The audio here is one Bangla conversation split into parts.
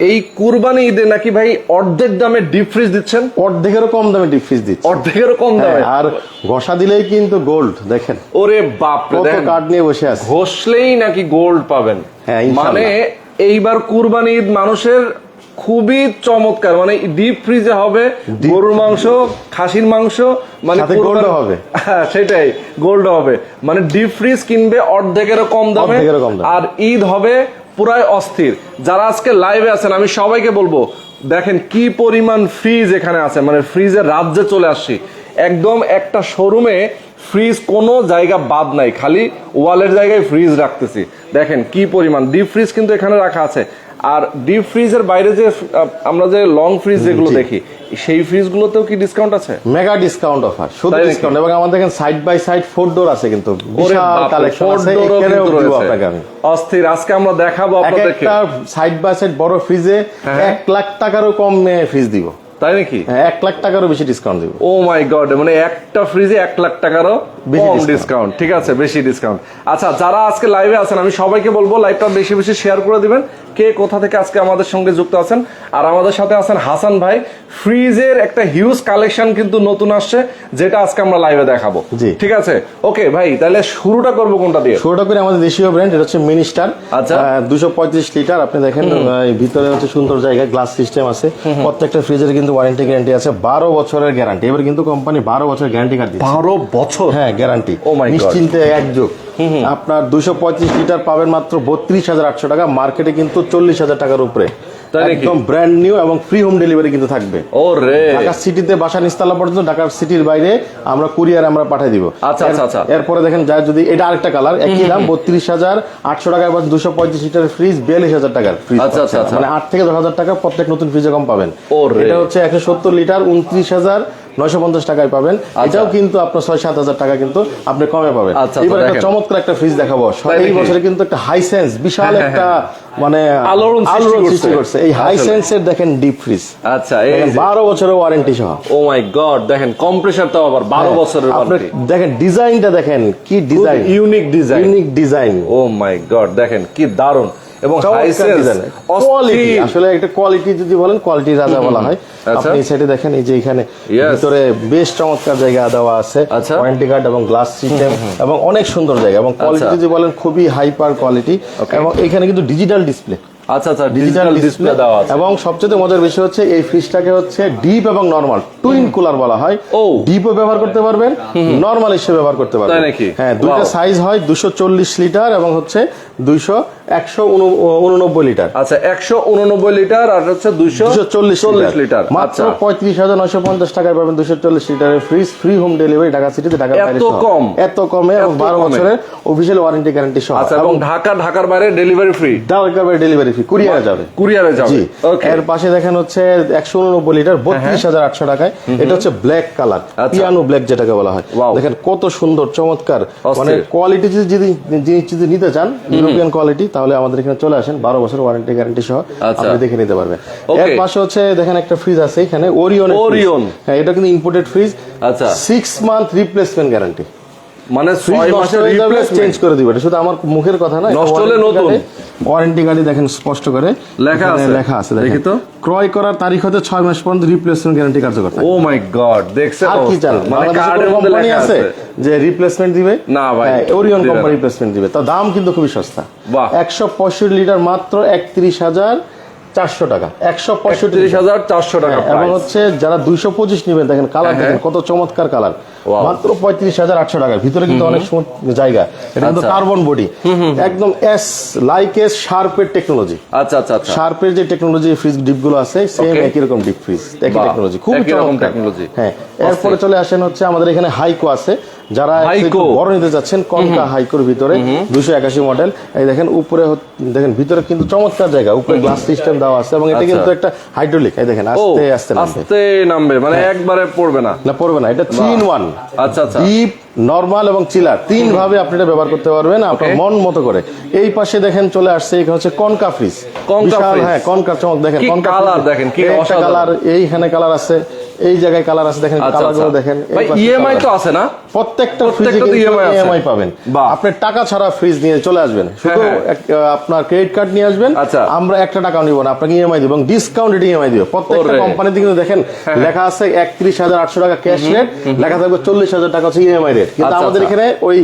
এই কুরবানি ঈদে নাকি ভাই অর্ধেক দামে ডিপ ফ্রিজ দিচ্ছেন? অর্ধেকেরও কম দামে ডিপ ফ্রিজ দিচ্ছে। অর্ধেকেরও কম দামে? আর ঘষা দিলেই কিন্তু গোল্ড। দেখেন ওরে বাপ রে, কত কার্ড নিয়ে বসে আছে। ঘষলেই নাকি গোল্ড পাবেন। হ্যাঁ, ইনশাআল্লাহ। মানে এইবার কুরবানি ঈদ মানুষের খুবই চমৎকার, মানে ডিপ ফ্রিজে হবে গরুর মাংস, খাসির মাংস, মানে গোল্ড হবে। হ্যাঁ সেটাই, গোল্ড হবে। মানে ডিপ ফ্রিজ কিনবে অর্ধেকেরও কম দামে, আর ঈদ হবে পুরাই অস্থির। যারা আজকে লাইভে আছেন আমি সবাইকে বলবো, দেখেন কি পরিমাণ ফ্রিজ এখানে আছে, মানে ফ্রিজের রাজ্যে চলে আসছি। একদম একটা শোরুমে ফ্রিজ কোনো জায়গা বাদ নাই, খালি ওয়ালের জায়গায় ফ্রিজ রাখতেছি। দেখেন কি পরিমাণ ডিপ ফ্রিজ কিন্তু এখানে রাখা আছে। আর ডিপ ফ্রিজের বাইরে যে আমরা যে লং ফ্রিজ যেগুলো দেখি, সেই ফ্রিজ গুলোতেও কি ডিসকাউন্ট আছে? মেগা ডিসকাউন্ট অফার, শুধু ডিসকাউন্ট। এবং আমাদের এখানে সাইড বাই সাইড 4 ডোর আছে, কিন্তু বিশাল কালেকশন আছে। এখানেও দিব আপনাকে আমি অস্থির। আজকে আমরা দেখাবো আপনাদেরকে একটা সাইড বাই সাইড বড় ফ্রিজে 1 লাখ টাকারও কম ফ্রিজ দিব। তাই নাকি? 1 লাখ টাকারও বেশি ডিসকাউন্ট দিব। ও মাই গড, মানে একটা ফ্রিজে 1 লাখ টাকারও কম ডিসকাউন্ট। ঠিক আছে, বেশি ডিসকাউন্ট। আচ্ছা, যারা আজকে লাইভে আছেন আমি সবাইকে বলবো লাইভটা বেশি বেশি শেয়ার করে দিবেন। কে কোথা থেকে আজকে আমাদের সঙ্গে যুক্ত আছেন। আর আমাদের সাথে আছেন হাসান ভাই। ফ্রিজের একটা হিউজ কালেকশন কিন্তু নতুন আসছে, যেটা আজকে আমরা লাইভে দেখাবো। ঠিক আছে, ওকে ভাই, তাহলে শুরুটা করবো কোনটা দিয়ে? শুরুটা করে আমাদের দেশীয় ব্র্যান্ড, এটা হচ্ছে মিনি স্টার। আচ্ছা, 235 লিটার। আপনি দেখেন ভিতরে হচ্ছে সুন্দর জায়গা, গ্লাস সিস্টেম আছে। প্রত্যেকটা ফ্রিজের কিন্তু ওয়ারেন্টি গ্যারান্টি আছে, 12 বছরের গ্যারান্টি। এবার কিন্তু কোম্পানি 12 বছরের গ্যারান্টি কার্ড দিচ্ছে। 12 বছর? হ্যাঁ, গ্যারান্টি। নিশ্চিন্তে একযোগ। আপনার 235 লিটার পাবেন মাত্র 32,800 টাকা। মার্কেটে কিন্তু 40,000 টাকার উপরে। একদম ব্র্যান্ড নিউ এবং ফ্রি হোম ডেলিভারি কিন্তু থাকবে। ঢাকা সিটিতে বাসা নিস্তালা পর্যন্ত, ঢাকার সিটির বাইরে আমরা কুরিয়ারে আমরা পাঠিয়ে দিব। আচ্ছা আচ্ছা আচ্ছা। এরপরে দেখেন যায় যদি এটা আরেকটা কালার, একই দাম 32,800 টাকার, 235 লিটারের ফ্রিজ 42,000 টাকার ফ্রিজ। আচ্ছা আচ্ছা, মানে 8 থেকে 10,000 টাকা প্রত্যেক নতুন ফ্রিজে কম পাবেন। এটা হচ্ছে 170 লিটার 29,950 টাকায় পাবেন। এটাও কিন্তু আপনার 6-7 টাকা কিন্তু আপনি কমে পাবেন। এবার একটা চমৎকার একটা ফ্রিজ দেখাবো। এই বছরে কিন্তু একটা হাইসেন্স বিশাল একটা মানে আলোড়ন সৃষ্টি করছে। এই হাইসেন্সের দেখেন ডিপ ফ্রিজ। আচ্ছা, এই 12 বছরের ওয়ারেন্টি সহ। ও মাই গড, দেখেন কম্প্রেসার তো আবার 12 বছরের ওয়ারেন্টি। দেখেন ডিজাইনটা, দেখেন কি design, unique design, unique design. Oh my god, দেখেন কি দারুন। এবং কোয়ালিটি, আসলে একটা কোয়ালিটি যদি বলেন, কোয়ালিটি রাজা বলা হয়। আপনি এই সাইডে দেখেন, এই যে এখানে ভিতরে বেশ চমৎকার জায়গা দেওয়া আছে, ওয়ারেন্টি কার্ড এবং গ্লাস সিস্টেম, এবং অনেক সুন্দর জায়গা। এবং কোয়ালিটি যদি বলেন, খুবই হাইপার কোয়ালিটি। এবং এখানে কিন্তু ডিজিটাল ডিসপ্লে। আচ্ছা আচ্ছা, ডিজিটাল ডিসপ্লে দেওয়া আছে। এবং সবচেয়ে মজার বিষয় হচ্ছে এই ফ্রিজটাকে হচ্ছে ডিপ এবং নরমাল টুইন কুলার বলা হয়। ডিপও ব্যবহার করতে পারবেন, নরমাল হিসেবে ব্যবহার করতে পারবেন। হ্যাঁ, দুইটা সাইজ হয়, 240 লিটার এবং হচ্ছে 189 লিটার। আচ্ছা, 189 লিটার আর হচ্ছে 240 লিটার। মাত্র 35,950 টাকায় পাবেন 240 লিটারের fridge, free home delivery Dhaka সিটিতে, ঢাকার বাইরে। এত কমে, এবং 12 বছরের অফিশিয়াল ওয়ারেন্টি গ্যারান্টি সহ। এবং ঢাকার বাইরে ডেলিভারি ফ্রি। ঢাকার বাইরে ডেলিভারি ফ্রি, কুরিয়ারে যাবে। এর পাশে দেখেন হচ্ছে 189 লিটার 32,800 টাকায়। এটা হচ্ছে ব্ল্যাক কালার, পিয়ানো ব্ল্যাক যেটাকে বলা হয়। দেখেন কত সুন্দর চমৎকার। মানে কোয়ালিটি যদি নিতে চান, ইউরোপিয়ান কোয়ালিটি, তাহলে আমাদের এখানে চলে আসেন। 12 বছর ওয়ারেন্টি গ্যারান্টি সহ আপনি দেখে নিতে পারবেন। এর পাশে হচ্ছে দেখেন একটা ফ্রিজ আছে এখানে, ওরিয়ন। হ্যাঁ, এটা কিন্তু ইম্পোর্টেড ফ্রিজ। আচ্ছা, 6 মান্থ রিপ্লেসমেন্ট গ্যারান্টি। মানে 6 মাসের রিপ্লেসমেন্ট চেঞ্জ করে দিবে। এটা শুধু আমার মুখের কথা না, নষ্ট হলে নতুন। ওয়ারেন্টি কার্ডে দেখেন স্পষ্ট করে লেখা আছে। দেখি তো, ক্রয় করার তারিখ হতে 6 মাস পর্যন্ত রিপ্লেসমেন্ট গ্যারান্টি কার্যকর থাকে। ও মাই গড, দেখছেন? আর কি চান? মানে কার্ডের মধ্যে লেখা আছে যে রিপ্লেসমেন্ট দিবে? না ভাই, ওরিয়ন কোম্পানি রিপ্লেসমেন্ট দিবে। তার দাম কিন্তু খুবই সস্তা। 165 লিটার মাত্র 31,400 টাকা। 135,400 টাকা। এবং হচ্ছে যারা 225 নেবেন, দেখেন কালার, দেখেন কত চমৎকার কালার। মাত্র 35,800 টাকার ভিতরে কিন্তু অনেক জায়গা। এটা কিন্তু কার্বন বডি, একদম শার্পের টেকনোলজি। আচ্ছা আচ্ছা, শার্পের যে টেকনোলজি ফ্রিজ ডিপ গুলো আছে, সেম একই রকম ডিপ ফ্রিজ, একই টেকনোলজি, খুব চমৎকার টেকনোলজি। হ্যাঁ, এরপরে চলে আসেন হচ্ছে আমাদের এখানে হাইকো আছে। যারা বড় নিতে যাচ্ছেন, কনকা হাইকোর ভিতরে 281 মডেল। এই দেখেন উপরে, দেখেন ভিতরে কিন্তু চমৎকার জায়গা, উপরে গ্লাস সিস্টেম দেওয়া আছে। এবং এটা কিন্তু একটা হাইড্রোলিক। এই দেখেন আস্তে আস্তে নামবে, মানে একবারে পড়বে না। এটা 3 in 1। আচ্ছা আচ্ছা, ডিপ নরমাল এবং চিলার তিন ভাবে আপনি এটা ব্যবহার করতে পারবেন আপনার মন মতো করে। এই পাশে দেখেন চলে আসছে এখানে হচ্ছে কনকা ফ্রিজ, বিশাল হ্যাঁ কনকা চমক দেখেন, কনকা কালার দেখেন কি অসাধারণ কালার, এইখানে কালার আছে, এই জায়গায় কালার আছে দেখেন, কালারগুলো দেখেন। ভাই ইএমআই তো আছে না? প্রত্যেকটা ফ্রিজে ইএমআই পাবেন। আপনি টাকা ছাড়া ফ্রিজ নিয়ে চলে আসবেন, শুধু আপনার ক্রেডিট কার্ড নিয়ে আসবেন, আমরা একটা টাকাও নিব না, আপনাকে ইএমআই দিব এবং ডিসকাউন্টেড ইএমআই দিব। প্রত্যেকটা কোম্পানিতে কিন্তু দেখেন লেখা আছে 31,800 টাকা ক্যাশ রেট, লেখা থাকবে 40,000 টাকা হচ্ছে ইএমআই রেট, কিন্তু আমাদের এখানে ওই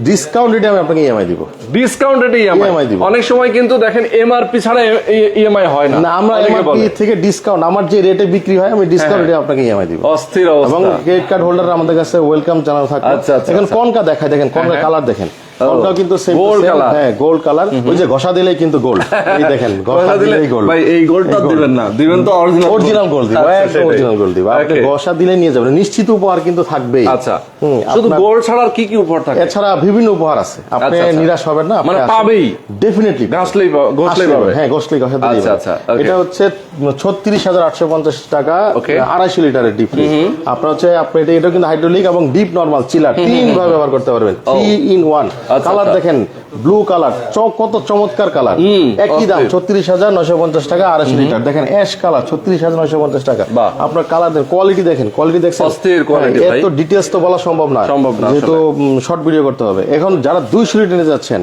ডিসকাউন্টেড আমি আপনাকে ইএমআই দিব, ডিসকাউন্টেড ইএমআই দিব। অনেক সময় কিন্তু দেখেন এমআরপি ছাড়া ইএমআই হয় না, আমরা এমআরপি থেকে ডিসকাউন্ট, আমার যে রেটে বিক্রি হয় আমি ডিসকাউন্টে আপনাকে ইএমআই দিব। অস্থির অবস্থা। এবং ক্রেডিট কার্ড হোল্ডার আমাদের কাছে ওয়েলকাম জানানো থাকে। এখন কনকা দেখায়, দেখেন কনকা কালার দেখেন, কনকাও কিন্তু সেম গোল্ড কালার, হ্যাঁ গোল্ড কালার, ওই যে ঘষা দিলেই কিন্তু গোল্ড, এই দেখেন ঘষা দিলেই গোল্ড। ভাই এই গোল্ডটা দিবেন না, দিবেন তো অরিজিনাল গোল্ড দিব, একদম অরিজিনাল গোল্ড দিব, আপনি ঘষা দিলে নিয়ে যাবেন, নিশ্চিত উপহার কিন্তু থাকবেই। আচ্ছা, শুধু গোল্ড ছাড়া আর কি কি উপহার থাকে? এছাড়া বিভিন্ন উপহার আছে, আপনি নিরাশ হবেন না, মানে পাবেই ডেফিনেটলি, ঘষলেই পাবে, হ্যাঁ ঘষলেই ঘষা দিলেই। আচ্ছা, এটা হচ্ছে 36,850 টাকা 250 লিটারের ডিপ ফ্রিজ। আপনার হচ্ছে আপনি এটা কিন্তু হাইড্রোলিক এবং ডিপ নরমাল চিলার তিন ভাবে ব্যবহার করতে পারবেন, 3 in 1। কালার দেখেন ব্লু কালার, কত চমৎকার কালার, একই দাম 36,950 টাকা 250 লিটার। দেখেন অ্যাশ কালার 36,950 টাকা। আপনার কালার দেখেন, কোয়ালিটি দেখেন, কোয়ালিটি দেখছেন, এত ডিটেইলস তো বলা সম্ভব না, যেহেতু শর্ট ভিডিও করতে হবে। এখন যারা 200 লিটার নিতে যাচ্ছেন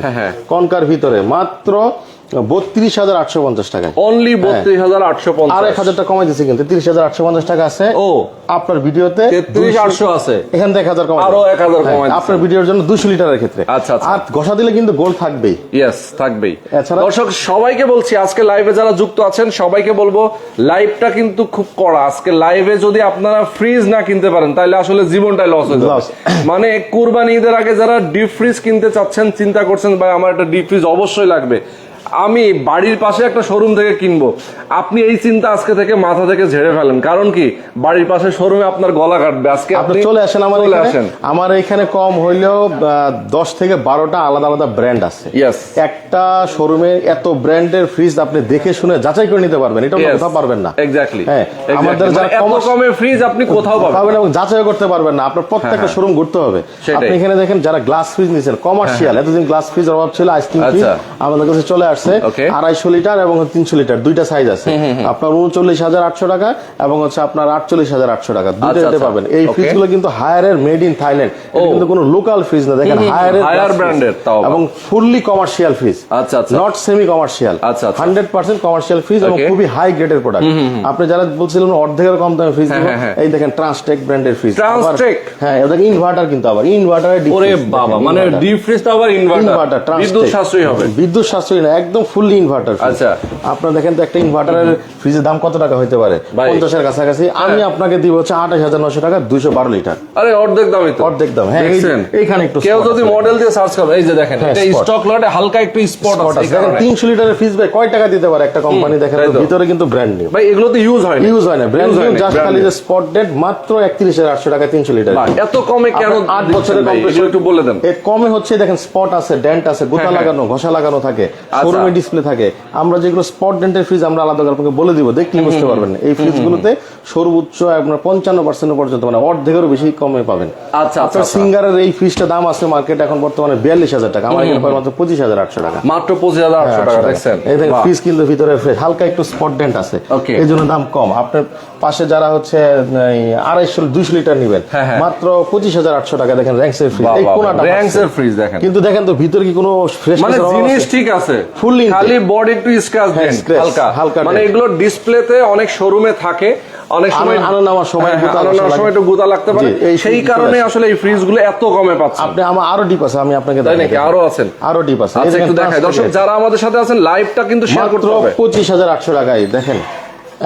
কনকার ভিতরে মাত্র 32,850 টাকা, অনলি 32,850, আর 1,000 টাকা কমাই দিয়েছে, কিন্তু 30,850 টাকা আছে। ও আপনার ভিডিওতে 33,800 আছে, এখান থেকে 1,000 কমাই, আরো 1,000 কমাই আপনার ভিডিওর জন্য 200 লিটারের ক্ষেত্রে। আচ্ছা, আর ঘষা দিলে কিন্তু গোল্ড থাকবেই, ইয়েস থাকবেই। এছাড়া দর্শক সবাইকে বলছি, আজকে লাইভে যারা যুক্ত আছেন সবাইকে বলবো, লাইভটা কিন্তু খুব কড়া। আজকে লাইভে যদি আপনারা ফ্রিজ না কিনতে পারেন তাহলে আসলে জীবনটাই লস হয়ে যাবে। মানে কুরবানি ঈদের আগে যারা ডিপ ফ্রিজ কিনতে চাচ্ছেন, চিন্তা করছেন ভাই আমার একটা ডিপ ফ্রিজ অবশ্যই লাগবে, আমি বাড়ির পাশে একটা শোরুম থেকে কিনবো, আপনি এই চিন্তা আজকে থেকে মাথা থেকে ঝেড়ে ফেলেন। কারণ কি, বাড়ির পাশে শোরুমে আপনার গলা কাটবে। আজকে আপনি চলে আসেন আমার এখানে কম হইলেও 10 থেকে 12টা আলাদা আলাদা ব্র্যান্ড আছে। একটা শোরুমে এত ব্র্যান্ডের ফ্রিজ আপনি দেখে শুনে যাচাই করে নিতে পারবেন, এটা কোথাও পারবেন না। এক্স্যাক্টলি, হ্যাঁ আমাদের যারা কমে ফ্রিজ আপনি কোথাও পাবেন এবং যাচাই করতে পারবেন না, আপনার প্রত্যেকটা শোরুম ঘুরতে হবে। আপনি এখানে দেখেন যারা গ্লাস ফ্রিজ নিছেন কমার্শিয়াল, এতদিন গ্লাস ফ্রিজ অভাব ছিল, আইসক্রিম ফ্রিজ আমাদের কাছে চলে আসছে 250 লিটার এবং 300 লিটার, দুইটা সাইজ আছে। আপনার 39,800 টাকা এবং হচ্ছে আপনার 48,800 টাকা, দুইটা রেটে পাবেন। এই ফ্রিজগুলো কিন্তু হায়ারের, মেড ইন থাইল্যান্ড, এটা কিন্তু কোনো লোকাল ফ্রিজ না, দেখেন হায়ার ব্র্যান্ডের এবং fully commercial fridge, not semi commercial, 100% commercial fridge এবং খুবই হাই গ্রেডের প্রোডাক্ট। আপনি যারা বলছিলেন অর্ধেকের কম দামে ফ্রিজ, এই দেখেন ট্রান্সটেক ব্র্যান্ডের ফ্রিজ, হ্যাঁ এটা ইনভার্টার, কিন্তু আবার ইনভার্টারে মানে ডিপ ফ্রিজটা আবার ইনভার্টার, বিদ্যুৎ সাশ্রয়ী হবে, বিদ্যুৎ সাশ্রয়ী না, একদম ফুললি ইনভার্টার। আচ্ছা আপনারা দেখেন তো একটা ইনভার্টারের ফ্রিজের দাম কত টাকা হতে পারে, 50-এর কাছাকাছি। আমি আপনাকে দিব হচ্ছে 28,900 টাকা 212 লিটার। আরে অর্ধেক দামই তো, অর্ধেক দাম। হ্যাঁ এইখানে একটু কেউ যদি মডেল দিয়ে সার্চ করে, এই যে দেখেন এটা স্টক লটে হালকা একটু স্পট আছে। দেখেন 300 লিটারের ফ্রিজ ভাই কয় টাকা দিতে পারে একটা কোম্পানি, দেখেন ভিতরে কিন্তু ব্র্যান্ড নিউ ভাই, এগুলো তো ইউজ হয় না, ব্র্যান্ড নিউ, জাস্ট খালি যে স্পট ডেট, মাত্র 31,800 টাকা 300 লিটার। এত কমে কেন? 8 বছরের কম্প্রেসর, একটু বলে দেন। এর কমে হচ্ছে দেখেন স্পট আছে, ডেন্ট আছে, গোটা লাগানো, ঘষা লাগানো থাকে, শোরুমে ডিসপ্লে থাকে। আমরা যেগুলো স্পট ডেন্টের ফ্রিজ আমরা আলাদা করে আপনাকে বলে দিব, দেখলে বুঝতে পারবেন। এই ফ্রিজগুলোতে সর্বোচ্চ আপনার 55% পর্যন্ত, মানে অর্ধেকেরও বেশি কমে পাবেন। আচ্ছা আপনার সিঙ্গারের এই ফ্রিজটা দাম আছে মার্কেটে এখন বর্তমানে 42,000 টাকা, আমার এখানে পাবেন মাত্র 25,800 টাকা, মাত্র 25,800 টাকা। দেখছেন এই দেখেন ফ্রিজ কিন্তু ভিতরে ফ্রেশ, হালকা একটু স্পট ডেন্ট আছে, এই জন্য দাম কম। আপনার পাশে যারা হচ্ছে 250 লিটার নেবেন, মাত্র 25,800 টাকা। দেখেন র্যাঙ্কসের ফ্রিজ, এই কোনাটা র্যাঙ্কসের ফ্রিজ দেখেন, কিন্তু দেখেন তো ভিতরে কি কোনো ফ্রেশ জিনিস ঠিক আছে, ফুললি খালি বডি একটু স্ক্র্যাচ দেন হালকা হালকা। মানে এগুলো ডিসপ্লেতে অনেক শোরুমে থাকে, অনেক সময় আনো নেওয়ার সময় একটু গুতা লাগতে পারে, সেই কারণে আসলে এই ফ্রিজগুলো এত কমে পাচ্ছেন আপনি। আমার আরো ডিপ আছে, আমি আপনাকে তাই নাকি? আরো আছেন? আরো ডিপ আছে, একটু দেখাই দর্শক যারা আমাদের সাথে আছেন, লাইভটা কিন্তু শেয়ার করতে হবে। 25,800 টাকায় দেখেন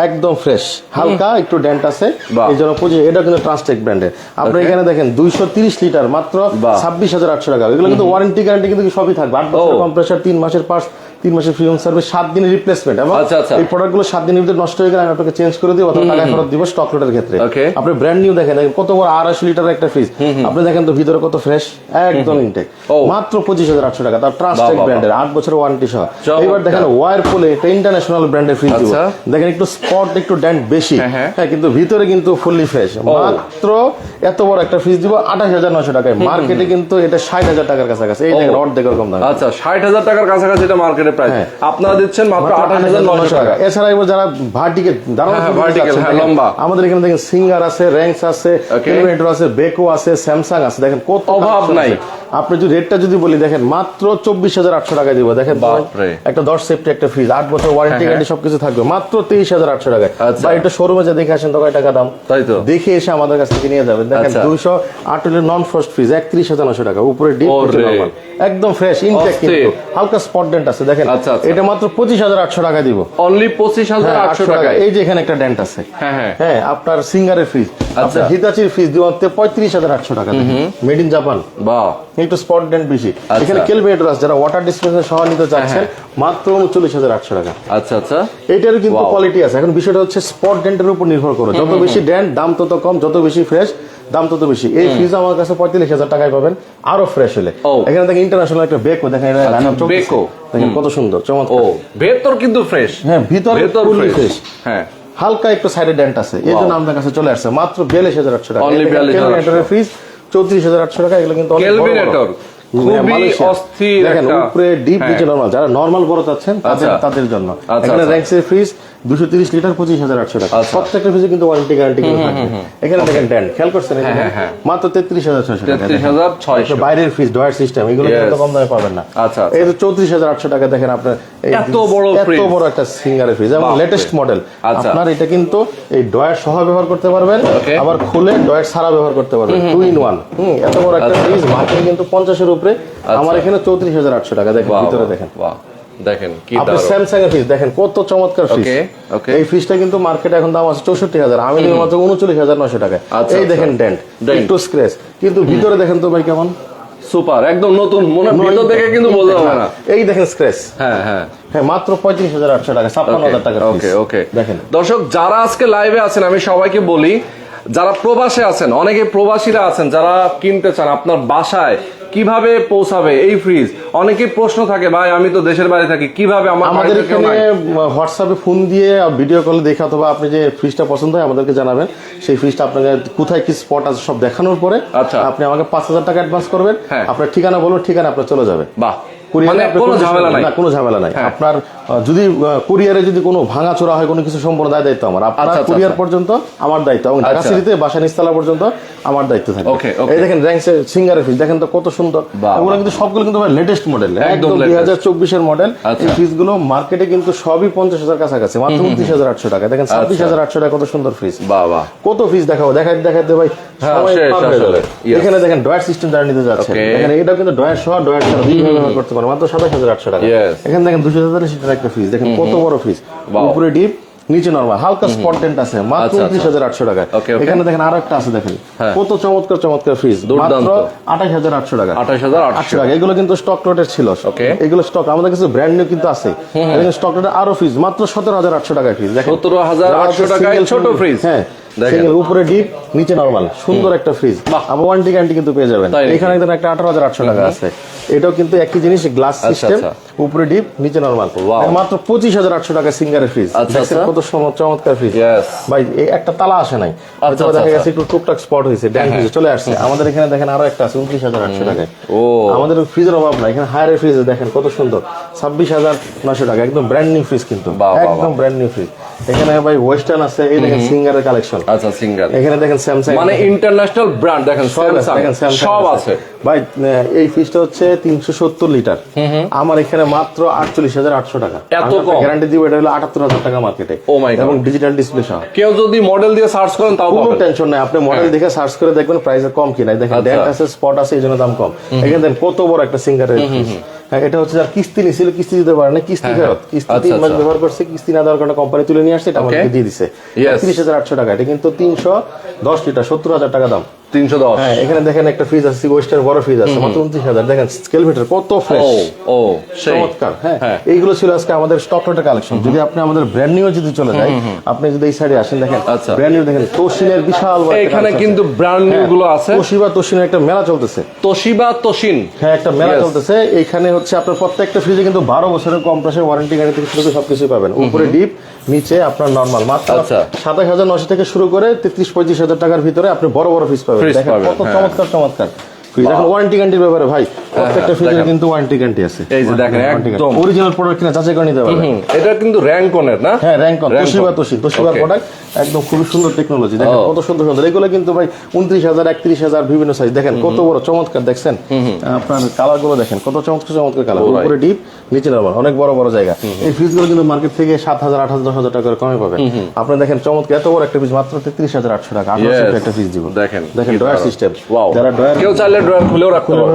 একদম ফ্রেশ, হালকা একটু ডেন্ট আছে, এই জন্য 25। এটা কিন্তু ট্রান্সটেক ব্র্যান্ডের। আপনি এখানে দেখেন 230 লিটার মাত্র 26,800 টাকা। এগুলো কিন্তু ওয়ারেন্টি গ্যারান্টি কিন্তু সবই থাকবে, 8 বছরের কম্প্রেসার, 3 মাসের পার্টস, 3 মাসের ফ্রি হোম সার্ভিস, 7 দিনের রিপ্লেসমেন্ট। এবং আচ্ছা, আচ্ছা। এই প্রোডাক্টগুলো 7 দিনের ভিতরে নষ্ট হয়ে গেলে আমি আপনাকে চেঞ্জ করে দিব অথবা টাকা ফেরত দিব স্টক লটের ক্ষেত্রে। Okay. আপনি ব্র্যান্ড নিউ দেখেন কত বড় 250 লিটার একটা ফ্রিজ, আপনি দেখেন তো ভিতরে কত ফ্রেশ, একদম ইনটেক, মাত্র 25,800 টাকা, তার ট্রান্সটেক ব্র্যান্ডের 8 বছরের ওয়ারেন্টি সহ। এবার দেখেন ওয়ারপুল, এটা ইন্টারন্যাশনাল ব্র্যান্ডের ফ্রিজ দিব, দেখেন একটু স্পট একটু ডেন্ট বেশি, হ্যাঁ কিন্তু ভিতরে কিন্তু ফুললি ফ্রেশ, মাত্র এত বড় একটা ফ্রিজ দিব 28,900 টাকায়। মার্কেটে কিন্তু এটা 60,000 টাকার কাছাকাছি, এই দেখেন অর্ধেক এরকম দাম। আচ্ছা 60,000 টাকার কাছাকাছি এটা মার্কেটে প্রাইস, আপনারা দিচ্ছেন মাত্র 28,900 টাকা। এছাড়া এবার যারা ভার্টিকেল লম্বা, আমাদের এখানে দেখেন সিঙ্গার আছে, র্যাঙ্কস আছে, এলিভেটর আছে, বেকো আছে, স্যামসাং আছে, দেখেন কত অভাব নাই। আপনি যদি রেটটা যদি বলি দেখেন মাত্র 24,800 টাকা দিব। দেখেন একটা 10 সেফটি একটা ফ্রিজ, 8 বছর ওয়ারেন্টি গ্যারান্টি সবকিছু থাকবে, মাত্র 23,800 টাকায়। বা এটা শোরুমে যে দেখে আসেন তো কয় টাকা দাম, তাই তো দেখে এসে আমাদের কাছ থেকে নিয়ে যাবেন। দেখেন 208 লিটার নন ফ্রস্ট ফ্রিজ 31,900 টাকা, উপরে ডিপ নরমাল, একদম ফ্রেশ ইনটেক, কিন্তু হালকা স্পট ডেন্ট আছে। দেখেন এটা মাত্র 25,800 টাকা দিব, অনলি 25,800 টাকা। এই যে এখানে একটা ডেন্ট আছে, হ্যাঁ হ্যাঁ আপনার সিঙ্গারের ফ্রিজ, আপনার হিতাচির ফ্রিজ দিব 35,800 টাকা, মেড ইন জাপান, বাহ একটু স্পট ডেন্ট বেশি। এখানে কেলভিনেটর আছে, যারা ওয়াটার ডিসপেন্সার সহ নিতে চাচ্ছেন মাত্র 39,800 টাকা। আচ্ছা আচ্ছা, এটারও কিন্তু কোয়ালিটি আছে। এখন বিষয়টা হচ্ছে স্পট ডেন্টের উপর নির্ভর করে, যত বেশি ডেন্ট দাম তত কম, যত বেশি ফ্রেশ দাম তত বেশি। এই ফ্রিজ আমার কাছে 45,000 টাকায় পাবেন, আরো ফ্রেশ হলে। এখানে দেখেন ইন্টারন্যাশনাল একটা বেকো, দেখেন বেকো, দেখেন কত সুন্দর চমৎকার, ভেতর কিন্তু ফ্রেশ, হ্যাঁ ভিতরে ফ্রেশ, হ্যাঁ হালকা একটু সাইডে ডেন্ট আছে, এই জন্য আমাদের কাছে চলে আসছে মাত্র 42,800 টাকা। অনলি 42,800 ফ্রিজ 34,800 টাকা, এগুলো কিন্তু কেলভিনেটর খুবই অস্থির, দেখেন উপরে ডিপ নিচে নরমাল, যারা নরমাল বড় চাচ্ছেন তাদের জন্য। এখানে র্যাঙ্কসের ফ্রিজ 230 লিটার 25,800 টাকা, প্রত্যেকটা ফ্রিজে কিন্তু ওয়ারেন্টি গ্যারান্টি কিন্তু থাকবে। এখানে দেখেন ড্যান্ট খেয়াল করছেন, মাত্র 33,600 টাকা। 33,600 বাইরের ফ্রিজ ডয়ার সিস্টেম, এগুলো কিন্তু কম দামে পাবেন না। আচ্ছা এই তো 34,800 টাকা। দেখেন আপনার এত বড় একটা সিঙ্গারের ফ্রিজ এবং লেটেস্ট মডেল, আপনার এটা কিন্তু এই ডয়ার সহ ব্যবহার করতে পারবেন, আবার খুলে ডয়ার ছাড়া ব্যবহার করতে পারবেন, 2 in 1। এত বড় একটা ফ্রিজ মার্কেটে কিন্তু 50 এর উপরে, আমার এখানে 34,800 টাকা। দেখেন ভিতরে দেখেন, দেখেন কি আপনি স্যামসাং এর ফ্রিজ দেখেন কত চমৎকার ফ্রিজ। এই ফ্রিজটা কিন্তু মার্কেটে এখন দাম আছে 64,000, আমি নিব মাত্র 39,900 টাকা। এই দেখেন ডেন্ট, একটু স্ক্র্যাচ, কিন্তু ভিতরে দেখেন তো ভাই কেমন সুপার, একদম নতুন মনে, ভিতর দেখে কিন্তু বোঝা যায় না। এই দেখেন স্ক্র্যাচ, হ্যাঁ হ্যাঁ হ্যাঁ মাত্র 35,800 টাকা, 56,000 টাকা। ওকে দেখেন দর্শক যারা আজকে লাইভে আছেন, আমি সবাইকে বলি যারা প্রবাসে আছেন, অনেকে প্রবাসীরা আছেন যারা কিনতে চান, আপনার বাসায় কিভাবে পৌঁছাবে এই ফ্রিজ? অনেকের প্রশ্ন থাকে, ভাই আমি তো দেশের বাইরে থাকি, কিভাবে আমাদের এখানে হোয়াটসঅ্যাপে ফোন দিয়ে ভিডিও কলে দেখে অথবা আপনি যে ফ্রিজটা পছন্দ হয় আমাদেরকে জানাবেন, সেই ফ্রিজটা আপনাকে কোথায় কি স্পট আছে সব দেখানোর পরে আপনি আমাকে 5,000 টাকা অ্যাডভান্স করবেন, আপনার ঠিকানা বলুন, ঠিকানা আপনার চলে যাবে। বাহ, কোনো ঝামেলা নাই। আপনার যদি কুরিয়ারে যদি কোনো ভাঙাচোরা হয় কোনো কিছু, সম্পূর্ণ দায়িত্ব আমার। আপনার কুরিয়ার পর্যন্ত আমার দায়িত্ব, এবং ঢাকা সিটিতে বাসা নিচতলা পর্যন্ত আমার দায়িত্ব থাকে। এই দেখেন র্যাঙ্কসের সিঙ্গারের ফ্রিজ, দেখেন তো কত সুন্দর, এগুলো কিন্তু সবগুলো কিন্তু লেটেস্ট মডেল, একদম 2024 এর মডেল। এই ফ্রিজগুলো মার্কেটে কিন্তু সবই 50,000 কাছাকাছি, মাত্র 29,800 টাকা। দেখেন 26,800 টাকা, কত সুন্দর ফ্রিজ। কত ফ্রিজ দেখাবো, দেখাতে ভাই এখানে দেখেন ডয়ার সিস্টেম যারা নিতে যাচ্ছে, দেখেন এটা কিন্তু ডয়ার সহ ডয়ার ছাড়া ব্যবহার করতে পারে, মাত্র 27,800 টাকা। এখানে দেখেন 200,000 লিটার একটা ফ্রিজ, দেখেন কত বড় ফ্রিজ, উপরে ডিপ নিচে নরমাল, হালকা স্পট ডেন্ট আছে, মাত্র 29,800 টাকা। এখানে দেখেন আরো একটা আছে, দেখেন কত চমৎকার ফ্রিজ, মাত্র 28,800 টাকা। 28,800 টাকা। এগুলো কিন্তু স্টক লটের ছিল, এগুলো স্টক আমাদের কাছে ব্র্যান্ড নিউ কিন্তু আছে। স্টক লটের আরো ফ্রিজ মাত্র 17,800 টাকা ফ্রিজ, দেখেন 17,800 টাকায় ছোট ফ্রিজ, হ্যাঁ সিঙ্গেল, উপরে ডিপ নিচে নরমাল, সুন্দর একটা ফ্রিজ, আবার ওয়ারেন্টি গ্যারান্টি কিন্তু পেয়ে যাবেন। এখানে একটা 18,800 টাকা আছে, এটাও কিন্তু একই জিনিস, গ্লাস সিস্টেম, উপরে ডিপ নিচে নরমাল, মাত্র 25,800 টাকা সিঙ্গারের ফ্রিজ। কত চমৎকার ফ্রিজ ভাই, এই একটা তালা আসে নাই, দেখা গেছে একটু টুকটাক স্পট হয়েছে, ড্যাম হয়েছে, চলে আসছে। আমাদের এখানে দেখেন আরো একটা আছে 29,800 টাকায়। আমাদের ফ্রিজের অভাব নাই, এখানে হায়ারের ফ্রিজ দেখেন কত সুন্দর, 26,900 টাকা, একদম ব্র্যান্ড নিউ ফ্রিজ, কিন্তু একদম ব্র্যান্ড নিউ ফ্রিজ। এখানে ভাই ওয়েস্টার্ন আছে, এই দেখেন সিঙ্গারের কালেকশন। আচ্ছা সিঙ্গার, এখানে দেখেন স্যামসাং, মানে ইন্টারন্যাশনাল ব্র্যান্ড, দেখেন স্যামসাং সব আছে ভাই। এই ফ্রিজটা হচ্ছে 370 লিটার, আমার এখানে মাত্র 48,800 টাকা। এত কম গ্যারান্টি দিব, এটা হলো 78,000 টাকা মার্কেটে, এবং ডিজিটাল ডিসপ্লে সহ। কেউ যদি মডেল দিয়ে সার্চ করেন তাও কোনো টেনশন নাই, আপনি মডেল দেখে সার্চ করে দেখবেন প্রাইসে কম কিনা। দেখেন ডেন্ট আছে, স্পট আছে, এই জন্য দাম কম। এখানে দেখেন কত বড় একটা সিঙ্গারের ফ্রিজ। এটা হচ্ছে যার কিস্তি নিছিল, কিস্তি দিতে পারে না, কিস্তি ফেরত, কিস্তি 3 মাস ব্যবহার করছে, কিস্তি না দেওয়ার কারণে কোম্পানি তুলে নিয়ে আসছে, এটা আমাকে দিয়ে দিছে 30,800 টাকা। এটা কিন্তু 310 লিটার, 70,000 টাকা দাম। 310। হ্যাঁ, এখানে দেখেন একটা ফ্রিজ আছে, ওয়েস্টার বড় ফ্রিজ আছে মাত্র 29,000। দেখেন স্কেল মিটার কত ফ্রেশ, ও সেই চমৎকার। হ্যাঁ, এইগুলো ছিল আজকে আমাদের স্টক লটের কালেকশন। যদি আপনি আমাদের ব্র্যান্ড নিউ যদি চলে যায়, আপনি যদি এই সাইডে আসেন, দেখেন ব্র্যান্ড নিউ, দেখেন তোশিনের বিশাল বড় এখানে কিন্তু ব্র্যান্ড নিউ গুলো আছে। তোশিনের একটা মেলা চলতেছে, তোশিন। হ্যাঁ, একটা মেলা চলতেছে। এইখানে হচ্ছে আপনার প্রত্যেকটা ফ্রিজে কিন্তু 12 বছরের কম্প্রেসর ওয়ারেন্টি গ্যারান্টি থেকে শুরু করে সবকিছু পাবেন। উপরে ডিপ, নিচে আপনার নরমাল। মাত্র 27,900 থেকে শুরু করে 33-35,000 টাকার ভিতরে আপনি বড় বড় ফ্রিজ পাবেন। দেখেন কত চমৎকার ফ্রিজ। এখন ওয়ারেন্টি গ্যারান্টির ব্যাপারে ভাই, প্রত্যেকটা ফ্রিজের কিন্তু ওয়ারেন্টি গ্যারান্টি আছে। এই যে দেখেন একদম অরিজিনাল প্রোডাক্ট কিনা যাচাই করে নিতে পারবেন। এটা কিন্তু র‍্যাঙ্কনের না? হ্যাঁ, র‍্যাঙ্কন তোশিবার প্রোডাক্ট, একদম খুবই সুন্দর টেকনোলজি। দেখেন কত সুন্দর এগুলো কিন্তু ভাই 29,000, 31,000 বিভিন্ন সাইজ। দেখেন কত বড় চমৎকার, দেখছেন আপনার কালার গুলো দেখেন কত চমৎকার কালার। উপরে ডিপ, নিচে নরমাল, অনেক বড় বড় জায়গা। এই ফ্রিজ গুলো কিন্তু মার্কেট থেকে 7,000, 8,000, 10,000 টাকা কমে পাবেন। আপনি দেখেন চমৎকার, এত বড় একটা ফ্রিজ মাত্র 33,800 টাকা। 18 একটা ফ্রিজ দিব। দেখেন ড্রয়ার সিস্টেম, যারা ড্রয়ার কেউ চাইলে ড্রয়ার খুলেও রাখতে পারবে,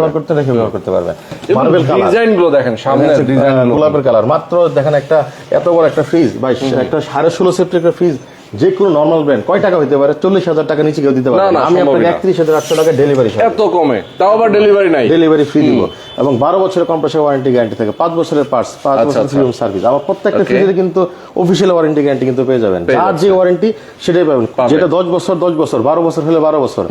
ব্যবহার করতে পারবেন। মার্বেল কালার ডিজাইন গুলো দেখেন, সামনে ডিজাইন গোলাপের কালার। মাত্র দেখেন একটা এত বড় একটা ফ্রিজ ভাই, একটা 16.5 সেফটি একটা ফ্রিজ, যে কোনো নরমাল ব্র্যান্ড কয় টাকা হইতে পারে? 40,000 টাকা নিচে কেউ দিতে পারে না। আমি আপনাকে 31,800 টাকা ডেলিভারি, এত কমে, তাও আবার ডেলিভারি নাই, ডেলিভারি ফ্রি দিব। এবং 12 বছরের কম্প্রেসর ওয়ারেন্টি গ্যারান্টি থাকে, 5 বছরের পার্টস, 5 বছরের ফ্রি হোম সার্ভিস। আবার প্রত্যেকটা ফ্রিজের কিন্তু অফিশিয়াল ওয়ারেন্টি গ্যারান্টি কিন্তু পেয়ে যাবেন। আর যে ওয়ারেন্টি সেটাই পাবেন, যেটা 10 বছর 10 বছর, 12 বছর হলে 12 বছর।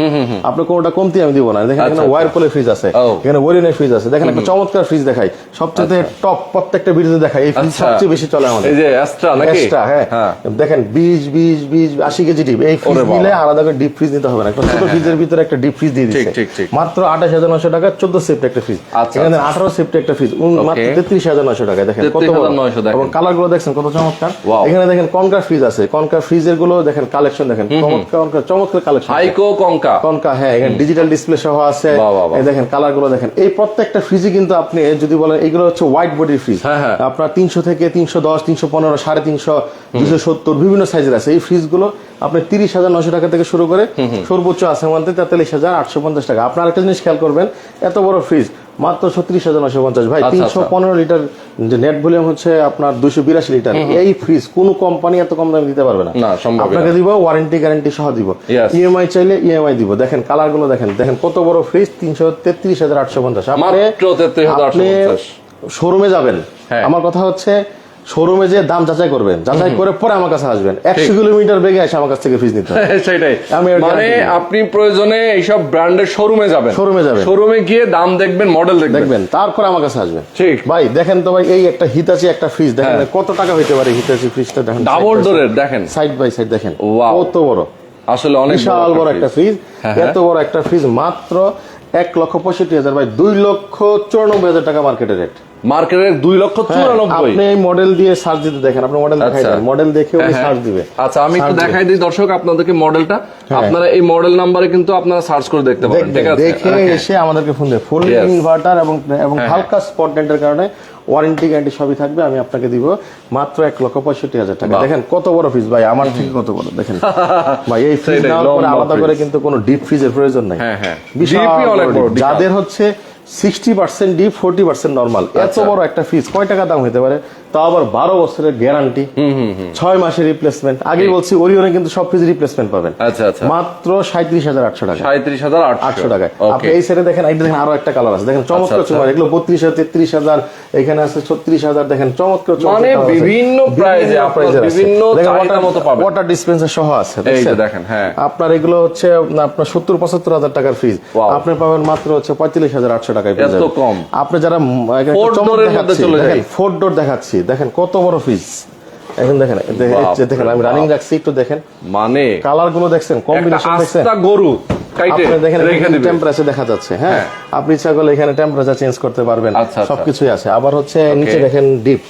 আপনি কোনটা কমতি আমি দিব না। দেখেন এখানে ওয়ারপুলের ফ্রিজ আছে, এখানে ওরিনের ফ্রিজ আছে। দেখেন একটা চমৎকার ফ্রিজ দেখাই, সবচেয়ে টপ, প্রত্যেকটা ভিডিওতে দেখাই এই ফ্রিজ সবচেয়ে বেশি চলে আমাদের। এই যে অ্যাস্ট্রা নাকি? অ্যাস্ট্রা, হ্যাঁ। দেখেন 20 80 কেজি ডিপ। এই ফ্রিজ নিলে আলাদা করে ডিপ ফ্রিজ নিতে হবে না, একটা ছোট ফ্রিজের ভিতরে একটা ডিপ ফ্রিজ দিয়ে দিচ্ছে মাত্র 28,900 টাকা। 14 সেফটি একটা ফ্রিজ, এখানে 18 সেফটি একটা ফ্রিজ মাত্র 33,900 টাকা। দেখেন কত বড়, এবং কালার গুলো দেখছেন কত চমৎকার। এখানে দেখেন কনকা ফ্রিজ আছে, কনকা ফ্রিজের গুলো দেখেন কালেকশন, দেখেন চমৎকার কালেকশন। হাইকো কনকা, হ্যাঁ, এখানে ডিজিটাল ডিসপ্লে সহ আছে। এই দেখেন কালার গুলো দেখেন। এই প্রত্যেকটা ফ্রিজে কিন্তু আপনি যদি বলেন এগুলো হচ্ছে হোয়াইট বডির ফ্রিজ, আপনার 300 থেকে 310, 315, 350, 270 বিভিন্ন সাইজের আছে। এই ফ্রিজ গুলো আপনি 30,900 টাকা থেকে শুরু করে সর্বোচ্চ আছে আমাদের 43,850 টাকা। আপনার একটা জিনিস খেয়াল করবেন, এত বড় ফ্রিজ মাত্র 36,950 ভাই। 315 লিটার যে নেট ভলিউম হচ্ছে আপনার 282 লিটার। এই ফ্রিজ কোন কোম্পানি এত কম দামে দিতে পারবে না। আপনাকে দিব ওয়ারেন্টি গ্যারান্টি সহ দিব, ইএমআই চাইলে ইএমআই দিব। দেখেন কালার গুলো দেখেন কত বড় ফ্রিজ, 33,850। আপনি শোরুমে যাবেন, আমার কথা হচ্ছে শোরুমে যে দাম যাচাই করবেন, যাচাই করে পরে আমার কাছে আসবেন। 100 কিলোমিটার বেগে এসে আমার কাছ থেকে ফ্রিজ নিতে হবে। সেটাই মানে আপনি প্রয়োজনে এইসব ব্র্যান্ডের শোরুমে যাবেন, শোরুমে গিয়ে দাম দেখবেন, মডেল দেখবেন, তারপর আমার কাছে আসবেন। ঠিক ভাই, দেখেন তো ভাই, এই একটা হিতাচি একটা ফ্রিজ দেখেন কত টাকা হইতে পারে। হিতাচি ফ্রিজটা দেখেন, ডাবল ডোরের, দেখেন সাইড বাই সাইড, দেখেন কত বড়, আসলে অনেক বিশাল বড় একটা ফ্রিজ। এত বড় একটা ফ্রিজ মাত্র 1,65,000 ভাই, 2,94,000 টাকা মার্কেটের রেট। মার্কেটের 2,94,000। আপনি এই মডেল দিয়ে সার্চ দিতে দেখেন, আপনি মডেল দেখাই দেন, মডেল দেখে উনি সার্চ দিবে। আচ্ছা, আমি একটু দেখাই দিই দর্শক আপনাদেরকে মডেলটা। আপনারা এই মডেল নাম্বারে কিন্তু আপনারা সার্চ করে দেখতে পারেন, ঠিক আছে? দেখে এসে আমাদেরকে ফোন দেন। ফুল ইনভার্টার এবং হালকা স্পট ডেন্টের কারণে ওয়ারেন্টি গ্যারান্টি সবই থাকবে। আমি আপনাকে দিব মাত্র 1,65,000 টাকা। দেখেন কত বড় ফ্রিজ ভাই, আমার থেকে কত বড় দেখেন ভাই। এই ফ্রিজ আলাদা করে কিন্তু কোনো ডিপ ফ্রিজের প্রয়োজন নাই। যাদের হচ্ছে 60% ডিপ, 40% নরমাল, এত বড় একটা ফ্রিজ কয় টাকা দাম হতে পারে? তাও আবার 12 বছরের গ্যারান্টি, 6 মাসের রিপ্লেসমেন্ট। আগে বলছি ওরিয়নে কিন্তু সব ফ্রিজ রিপ্লেসমেন্ট পাবেন মাত্র 37,800 টাকা। 37,800 টাকায়। আপনি এই সাইডে দেখেন, এই দেখেন আরো একটা কালার আছে, দেখেন চমৎকার চমৎকার। এগুলো 32,000, 33,000, এখানে আছে 36,000। দেখেন চমৎকার মানে বিভিন্ন প্রাইজে, বিভিন্ন চাহিদার মতো পাবেন। ওয়াটার ডিসপেন্সার সহ আছে, দেখেন। হ্যাঁ, আপনার এগুলো হচ্ছে আপনার 70-75,000 টাকার ফ্রিজ আপনি পাবেন মাত্র হচ্ছে 45,800 টাকায়। এত কম। আপনি যারা 4 ডোর দেখাচ্ছি, দেখেন কত বড় ফ্রিজ। এখন দেখেন আমি রানিং রাখছি, একটু দেখেন মানে কালার গুলো দেখছেন, কম্বিনেশন দেখছেন, গরু টেম্পারেচার দেখা যাচ্ছে। হ্যাঁ, আপনি ইচ্ছা করলে এখানে টেম্পারেচার চেঞ্জ করতে পারবেন, সবকিছুই আছে। আবার হচ্ছে নিচে দেখেন ডিপ,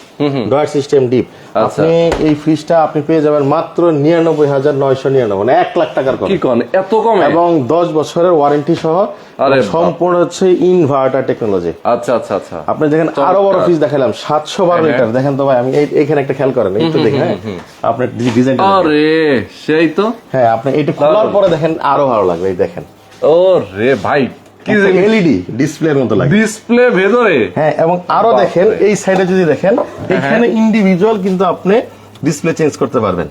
ড্রয়ার সিস্টেম ডিপ। আপনি এই ফ্রিজটা আপনি পেয়ে যাবেন মাত্র 99,999, মানে 1 লাখ টাকার কম। এত কম, এবং 10 বছরের ওয়ারেন্টি সহ, সম্পূর্ণ হচ্ছে ইনভার্টার টেকনোলজি। আচ্ছা আচ্ছা আচ্ছা। আপনি দেখেন আরো বড় ফ্রিজ দেখালাম 712 লিটার। দেখেন তো ভাই, আমি এইখানে একটা খেয়াল করেন, একটু দেখেন আপনার ডিজাইনটা। আরে সেই তো। হ্যাঁ, আপনি এটা খোলার পরে দেখেন আরো ভালো লাগবে। এই দেখেন, ও রে ভাই, কি এলইডি ডিসপ্লের মতো লাগে, ডিসপ্লে ভেতরে। হ্যাঁ, এবং আরো দেখেন এই সাইডে যদি দেখেন, এখানে ইন্ডিভিজুয়াল কিন্তু আপনি ডিসপ্লে চেঞ্জ করতে পারবেন।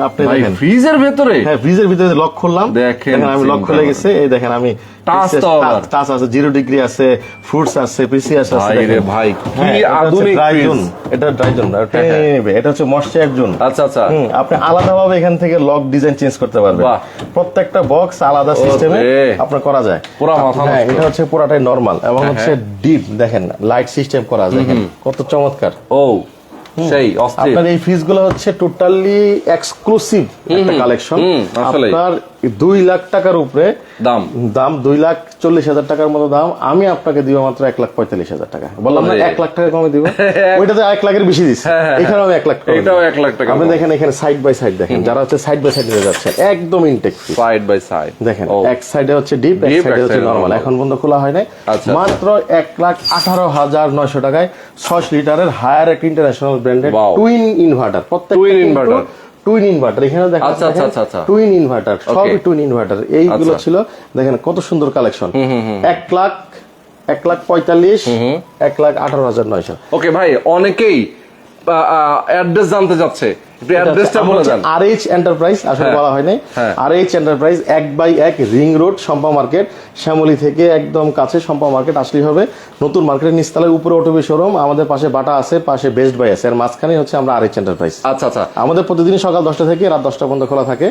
আপনি ভাই দেখেন ফ্রিজের ভেতরে হ্যাঁ ফ্রিজের ভিতরে লক খুললাম, দেখেন আমি লক খুলে গেছে, এই দেখেন আমি টাচ আছে, 0 ডিগ্রি আছে, ফ্রুটস আছে, পিসি আছে। ভাই রে ভাই কি আধুনিক ফ্রিজ। এটা ড্রাই জোন, এটা হচ্ছে ময়েশ্চার জোন। আচ্ছা আচ্ছা, আপনি আলাদাভাবে এখান থেকে লক ডিজাইন চেঞ্জ করতে পারবেন, প্রত্যেকটা বক্স আলাদা সিস্টেমে আপনার করা যায়। পুরো মাথা হ্যাঁ এটা হচ্ছে পুরাটাই নরমাল এবং হচ্ছে ডিপ, দেখেন লাইট সিস্টেম করা, দেখেন কত চমৎকার। ও সেই অস্থির। আপনার এই ফ্রিজ গুলো হচ্ছে টোটালি এক্সক্লুসিভ একটা কালেকশন। আপনার 2 লাখ টাকার উপরে দাম 2,40,000 টাকার মতো দাম। আমি আপনাকে দিব মাত্র 1,45,000 টাকা। বললাম না 1 লাখ টাকা কমে দিব, ওইটাতে 1 লাখের বেশি দিচ্ছি, এখানেও 1 লাখ টাকা, এটাও 1 লাখ টাকা। আপনি দেখেন এখানে সাইড বাই সাইড, দেখেন যারা হচ্ছে সাইড বাই সাইড নিয়ে যাচ্ছেন একদম ইনটেক সাইড বাই সাইড, দেখেন এক সাইডে হচ্ছে ডিপ, এক সাইডে হচ্ছে নরমাল। এখন পর্যন্ত খোলা হয় নাই, মাত্র 1,18,900 টাকায় 6 লিটারের হায়ার এক ইন্টারন্যাশনাল ব্র্যান্ডেড টুইন ইনভার্টার। প্রত্যেকটা টুইন ইনভার্টার, এখানে দেখেন টুইন ইনভার্টার, সবই টুইন ইনভার্টার। এইগুলো ছিল, দেখেন কত সুন্দর কালেকশন। 1,45,000, 1,18,900। ওকে ভাই, অনেকেই অ্যাড্রেস জানতে যাচ্ছে, একটু অ্যাড্রেসটা বলে দেন। RH এন্টারপ্রাইজ, আসলে বলা হয় নাই, RH enterprise 1/1 ring road, Shampa market, Shyamoli থেকে একদম কাছে। শম্পা মার্কেট আসলেই হবে, নতুন মার্কেটের নিচতলায়, উপরে অটোবি শোরুম, আমাদের পাশে বাটা আছে, পাশে বেস্ট বাই আছে, আর মাঝখানে হচ্ছে আমরা RH এন্টারপ্রাইজ। আচ্ছা আচ্ছা, আমাদের প্রতিদিন সকাল 10টা থেকে রাত 10টা পর্যন্ত খোলা থাকে।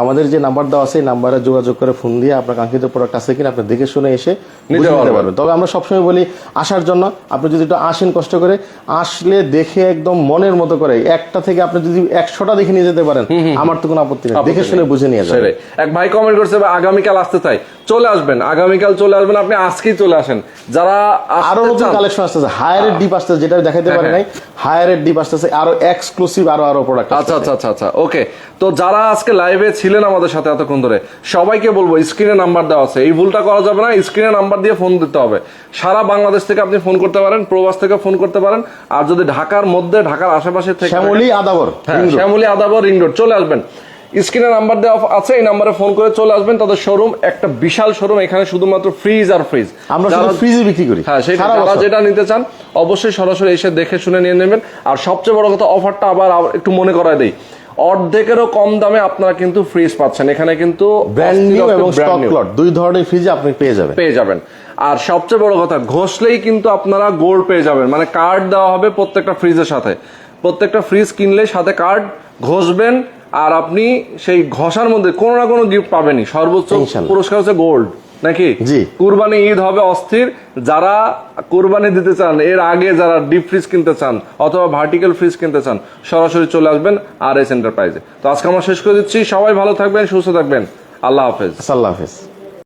আমাদের যে নাম্বার দেওয়া আছে, এই নাম্বারে যোগাযোগ করে ফোন দিয়ে আপনার কাঙ্ক্ষিত প্রোডাক্ট আছে কিনা আপনি দেখে শুনে এসে নিতে পারবেন। তবে আমরা সবসময় বলি আসার জন্য, আপনি যদি একটু আসেন কষ্ট করে, আসলে দেখে একদম মনের মতো করে, একটা থেকে আপনি যদি 100টা দেখে নিয়ে যেতে পারেন, আমার তো কোনো আপত্তি নেই, দেখে শুনে বুঝে নিয়ে যাবেন। এক ভাই কমেন্ট করছে আগামীকাল আসতে চাই, চলে আসবেন, আগামীকাল চলে আসবেন, আপনি আজকেই চলে আসেন। যারা আরো নতুন কালেকশন আসতেছে, হায়ারের ডিপ আসতেছে, যেটা দেখাইতে পারি নাই, হায়ারের ডিপ আসতেছে, আরো এক্সক্লুসিভ আরো প্রোডাক্ট। আচ্ছা আচ্ছা আচ্ছা আচ্ছা, ওকে। তো যারা আজকে লাইভে ছিলেন আমাদের সাথে এতক্ষণ ধরে, সবাইকে বলবো স্ক্রিনে নাম্বার দেওয়া আছে, এই ভুলটা করা যাবে না, স্ক্রিনে নাম্বার দিয়ে ফোন দিতে হবে। সারা বাংলাদেশ থেকে আপনি ফোন করতে পারেন, প্রবাস থেকে ফোন করতে পারেন, আর যদি ঢাকার মধ্যে, ঢাকার আশেপাশে থেকে, শ্যামলী আদাবর, শ্যামলী আদাবর রিং রোড চলে আসবেন। স্ক্রিনে নাম্বার দেওয়া আছে, এই নাম্বারে ফোন করে চলে আসবেন। তাদের শোরুম একটা বিশাল শোরুম, এখানে শুধুমাত্র ফ্রিজ আর ফ্রিজ, আমরা শুধু ফ্রিজই বিক্রি করি। হ্যাঁ, যারা যেটা নিতে চান অবশ্যই সরাসরি এসে দেখে শুনে নিয়ে নেবেন। আর সবচেয়ে বড় কথা, অফারটা আবার একটু মনে করায় দেই, অর্ধেকেরও কম দামে আপনারা কিন্তু ফ্রিজ পাচ্ছেন। এখানে কিন্তু ব্র্যান্ড নিউ এবং স্টক লট 2 ধরনের ফ্রিজ আপনি পেয়ে যাবেন। আর সবচেয়ে বড় কথা, ঘষলেই কিন্তু আপনারা গোল্ড পেয়ে যাবেন, মানে কার্ড দেওয়া হবে প্রত্যেকটা ফ্রিজের সাথে। প্রত্যেকটা ফ্রিজ কিনলে সাথে কার্ড ঘষবেন, আর আপনি সেই ঘষার মধ্যে কোনো না কোনো গিফট পাবেনই। সর্বোচ্চ পুরস্কার হচ্ছে গোল্ড, নাকি? জি। কুরবানি ঈদ হবে অস্থির, যারা কুরবানি দিতে চান, এর আগে যারা ডিপ ফ্রিজ কিনতে চান অথবা ভার্টিক্যাল ফ্রিজ কিনতে চান, সরাসরি চলে আসবেন RH এন্টারপ্রাইজে। তো আজকে আমরা শেষ করে দিচ্ছি, সবাই ভালো থাকবেন, সুস্থ থাকবেন, আল্লাহ হাফেজ। আল্লাহ হাফেজ।